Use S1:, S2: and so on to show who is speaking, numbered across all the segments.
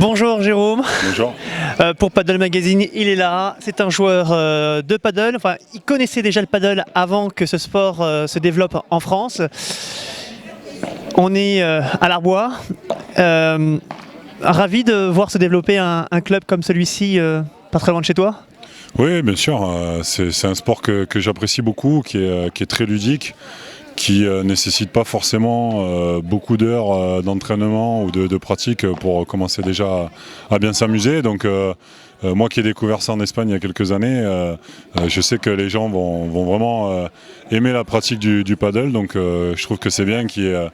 S1: Bonjour Jérôme.
S2: Bonjour.
S1: Pour Paddle Magazine, il est là. C'est un joueur de paddle. Enfin, il connaissait déjà le paddle avant que ce sport se développe en France. On est à l'Arbois. Ravi de voir se développer un club comme celui-ci, pas très loin de chez toi.
S2: Oui, bien sûr. C'est un sport que j'apprécie beaucoup, qui est très ludique, qui nécessite pas forcément beaucoup d'heures d'entraînement ou de pratique pour commencer déjà à bien s'amuser. Donc moi qui ai découvert ça en Espagne il y a quelques années, je sais que les gens vont vraiment aimer la pratique du paddle. Donc je trouve que c'est bien qu'il y ait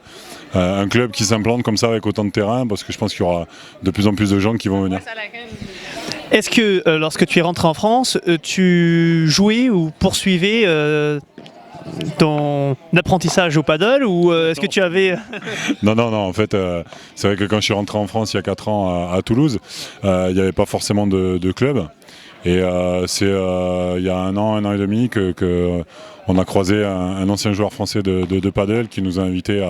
S2: un club qui s'implante comme ça avec autant de terrain, parce que je pense qu'il y aura de plus en plus de gens qui vont venir.
S1: Est-ce que lorsque tu es rentré en France, tu jouais ou poursuivais ton apprentissage au paddle, ou est-ce que tu avais...
S2: Non, en fait, c'est vrai que quand je suis rentré en France il y a 4 ans à Toulouse, il n'y avait pas forcément de club. Et c'est il y a un an et demi qu'on a croisé un ancien joueur français de paddle qui nous a invités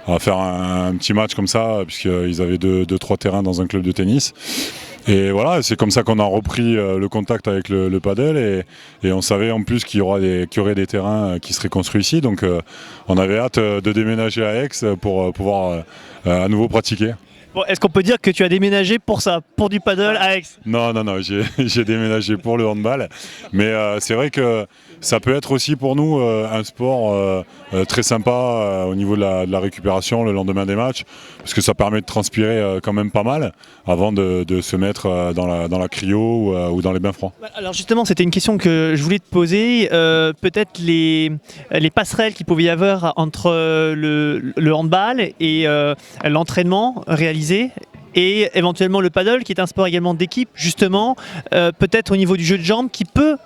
S2: à faire un petit match comme ça, puisqu'ils avaient 2-3 terrains dans un club de tennis. Et voilà, c'est comme ça qu'on a repris le contact avec le paddle, et on savait en plus qu'il y aurait des terrains qui seraient construits ici, donc on avait hâte de déménager à Aix pour pouvoir à nouveau pratiquer.
S1: Bon, est-ce qu'on peut dire que tu as déménagé pour ça, pour du paddle à Aix?
S2: Non, j'ai déménagé pour le handball, mais c'est vrai que ça peut être aussi pour nous un sport très sympa au niveau de la récupération le lendemain des matchs, parce que ça permet de transpirer quand même pas mal avant de se mettre dans la cryo ou dans les bains froids.
S1: Alors justement, c'était une question que je voulais te poser. Peut-être les passerelles qu'il pouvait y avoir entre le handball et l'entraînement réalisé, et éventuellement le paddle, qui est un sport également d'équipe, justement, peut-être au niveau du jeu de jambes, qui peut,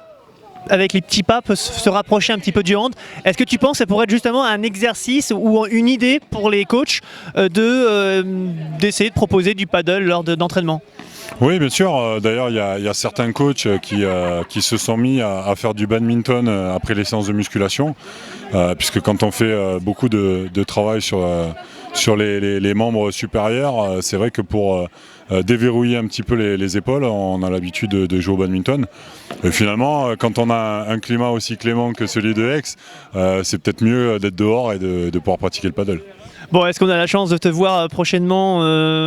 S1: avec les petits pas, peut se rapprocher un petit peu du hand. Est-ce que tu penses que ça pourrait être justement un exercice ou une idée pour les coachs d'essayer de proposer du paddle lors d'entraînement?
S2: Oui, bien sûr. D'ailleurs, il y a certains coachs qui se sont mis à faire du badminton après les séances de musculation, puisque quand on fait beaucoup de travail sur les membres supérieurs, c'est vrai que pour déverrouiller un petit peu les épaules, on a l'habitude de jouer au badminton. Et finalement, quand on a un climat aussi clément que celui de Aix, c'est peut-être mieux d'être dehors et de pouvoir pratiquer le paddle.
S1: Bon, est-ce qu'on a la chance de te voir prochainement,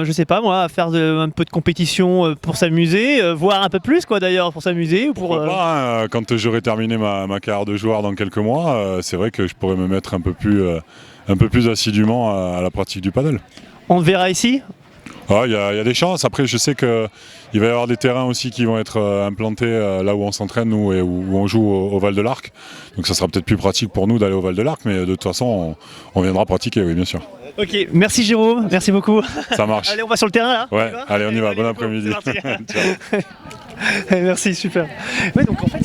S1: je sais pas moi, à faire un peu de compétition pour s'amuser, voire un peu plus quoi d'ailleurs, pour s'amuser ou pour...
S2: Pourquoi pas, hein, quand j'aurai terminé ma carrière de joueur dans quelques mois, c'est vrai que je pourrais me mettre un peu plus assidûment à la pratique du paddle.
S1: On te verra ici?
S2: Il y a des chances. Après, je sais qu'il va y avoir des terrains aussi qui vont être implantés là où on s'entraîne, nous, et où on joue au Val de l'Arc. Donc ça sera peut-être plus pratique pour nous d'aller au Val de l'Arc, mais de toute façon, on viendra pratiquer, oui, bien sûr.
S1: Ok, merci Jérôme, merci beaucoup.
S2: Ça marche.
S1: Allez, on va sur le terrain là.
S2: Ouais, allez, on y va. Bon après-midi.
S1: Merci, super. Merci, super. Ouais, donc en fait,